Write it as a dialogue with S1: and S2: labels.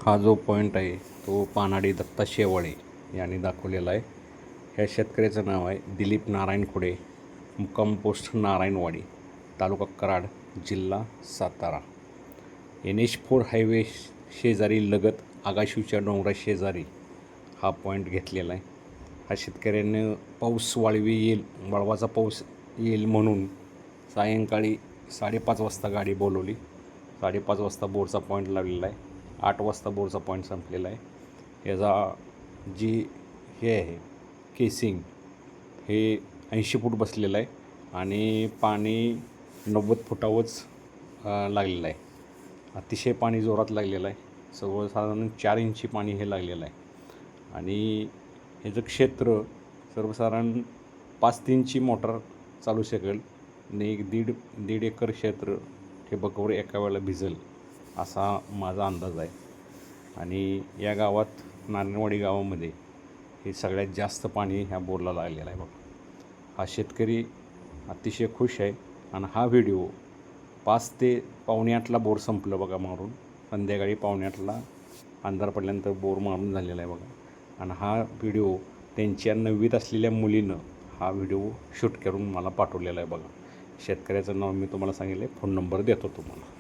S1: हा जो पॉईंट आहे तो पानाडी दत्ता शेवाळे यांनी दाखवलेला आहे. ह्या शेतकऱ्याचं नाव आहे दिलीप नारायण खुडे, मुक्काम पोस्ट नारायणवाडी, तालुका कराड, जिल्हा सातारा. NH4 हायवे शेजारी लगत आगाशीवच्या डोंगराशेजारी हा पॉईंट घेतलेला आहे. हा शेतकऱ्यानं पाऊस वळवाचा पाऊस येईल म्हणून सायंकाळी 5:30 वाजता गाडी बोलवली. 5:30 वाजता बोरचा पॉईंट लावलेला आहे. 8 वाजता बोरचा पॉईंट संपलेला आहे. याचा हे आहे केसिंग हे 80 फूट बसलेलं आहे आणि पाणी 90 फुटावरच लागलेलं आहे. अतिशय पाणी जोरात लागलेलं आहे. सर्वसाधारण 4 इंची पाणी हे लागलेलं आहे आणि ह्याचं क्षेत्र सर्वसाधारण 5 इंची मोटर चालू शकेल आणि एक दीड एकर क्षेत्र ठिबकवर एका वेळेला भिजेल असा माझा अंदाज आहे. आणि या गावात नारायणवाडी गावामध्ये हे सगळ्यात जास्त पाणी ह्या बोरला लागलेलं आहे. बघा, हा शेतकरी अतिशय खुश आहे. आणि हा व्हिडिओ 5 ते पावणे 8ला बोर संपलं बघा मारून. संध्याकाळी पावणे 8ला अंधार पडल्यानंतर बोर मारून झालेला आहे बघा. आणि हा व्हिडिओ त्यांच्या 9वीत असलेल्या मुलीनं हा व्हिडिओ शूट करून मला पाठवलेला आहे बघा. शेतकऱ्याचं नाव मी तुम्हाला सांगितलं आहे, फोन नंबर देतो तुम्हाला.